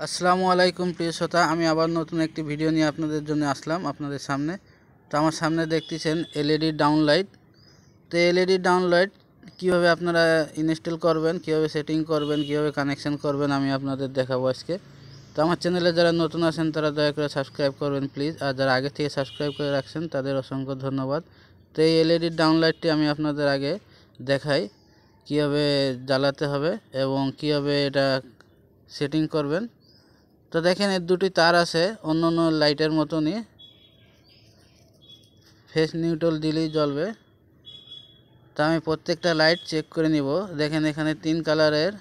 আসসালামু আলাইকুম প্রিয় শ্রোতা, আমি আবার নতুন একটি ভিডিও নিয়ে আপনাদের জন্য আসলাম আপনাদের সামনে। তো আমার সামনে দেখতেছেন এলইডি ডাউনলাইট। তো এলইডি ডাউনলাইট কীভাবে আপনারা ইনস্টল করবেন, কীভাবে সেটিং করবেন, কীভাবে কানেকশন করবেন আমি আপনাদের দেখাবো আজকে। তো আমার চ্যানেলে যারা নতুন আছেন তারা দয়া করে সাবস্ক্রাইব করবেন প্লিজ, আর যারা আগে থেকে সাবস্ক্রাইব করে রাখছেন তাদের অসংখ্য ধন্যবাদ। তো এই এলইডি ডাউনলাইটটি আমি আপনাদের আগে দেখাই কীভাবে জ্বালাতে হবে এবং কীভাবে এটা সেটিং করবেন। তো দেখেন এর দুটি তার আছে অন্য অন্য লাইটের মতনই, ফেস নিউট্রাল দিলেই জ্বলবে। তো আমি প্রত্যেকটা লাইট চেক করে নিব। দেখেন এখানে 3 কালারের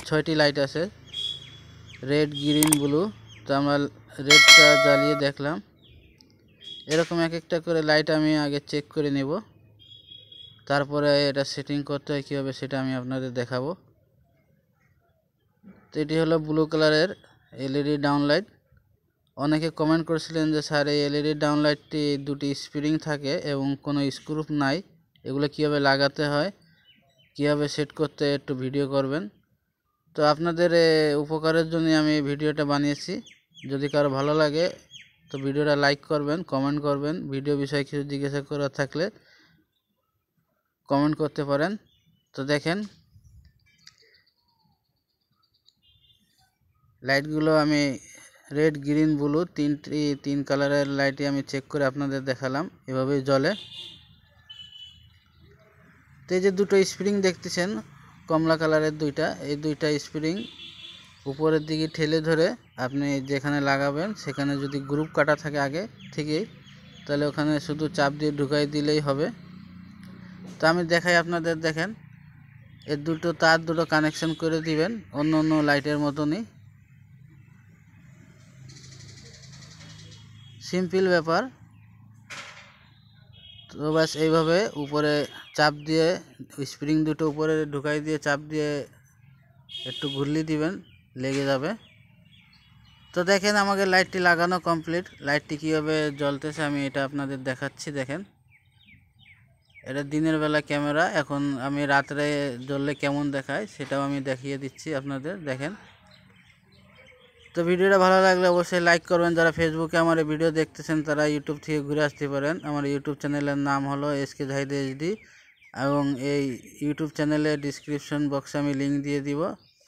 6টি লাইট আছে, রেড, গ্রিন, ব্লু। তো আমরা রেডটা জ্বালিয়ে দেখলাম। এরকম এক একটা করে লাইট আমি আগে চেক করে নিব, তারপরে এটা সেটিং করতে হয় কীভাবে সেটা আমি আপনাদের দেখাবো। তো এটি হলো ব্লু কালারের এলইডি ডাউনলাইট। অনেকে কমেন্ট করেছিলেন যে স্যার এই এলইডি ডাউনলাইটটি দুটি স্প্রিং থাকে এবং কোনো স্ক্রু নাই, এগুলো কীভাবে লাগাতে হয়, কীভাবে সেট করতে একটু ভিডিও করবেন। তো আপনাদের উপকারের জন্য আমি এই ভিডিওটা বানিয়েছি। যদি কারো ভালো লাগে তো ভিডিওটা লাইক করবেন, কমেন্ট করবেন। ভিডিও বিষয়ে কিছু জিজ্ঞাসা করার থাকলে কমেন্ট করতে পারেন। তো দেখেন লাইটগুলো আমি রেড, গ্রিন, ব্লু 3 কালারের লাইটই আমি চেক করে আপনাদের দেখালাম, এভাবেই জ্বলে। তো এই যে দুটো স্প্রিং দেখতেছেন কমলা কালারের এই দুইটা স্প্রিং উপরের দিকে ঠেলে ধরে আপনি যেখানে লাগাবেন সেখানে যদি গ্রুপ কাটা থাকে আগে থেকেই, তাহলে ওখানে শুধু চাপ দিয়ে ঢুকাই দিলেই হবে। তো আমি দেখাই আপনাদের, দেখেন এর তার দুটো কানেকশন করে দিবেন অন্য অন্য লাইটের মতনই, সিম্পল ব্যাপার। তো ব্যাস এইভাবে উপরে চাপ দিয়ে স্প্রিং দুটো উপরে ঢুকাই দিয়ে চাপ দিয়ে একটু ঘুরলি দিবেন, লেগে যাবে। তো দেখেন আমাকে লাইটটি লাগানো কমপ্লিট। লাইটটি কীভাবে জ্বলতেছে আমি এটা আপনাদের দেখাচ্ছি। দেখেন এটা দিনের বেলা ক্যামেরা, এখন আমি রাত্রে জ্বললে কেমন দেখায় সেটাও আমি দেখিয়ে দিচ্ছি আপনাদের। দেখেন, তো ভিডিওটা ভালো লাগলে অবশ্যই লাইক করবেন। যারা ফেসবুকে আমার এই ভিডিও দেখতেছেন তারা ইউটিউব থেকে ঘুরে আসতে পারেন। আমার ইউটিউব চ্যানেলের নাম হলো SK জাহিদ HD, এবং এই ইউটিউব চ্যানেলের ডিসক্রিপশন বক্সে আমি লিঙ্ক দিয়ে দিব,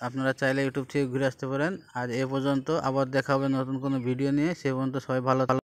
আপনারা চাইলে ইউটিউব থেকে ঘুরে আসতে পারেন। আর এ পর্যন্ত, আবার দেখা হবে নতুন কোনো ভিডিও নিয়ে। সে পর্যন্ত সবাই ভালো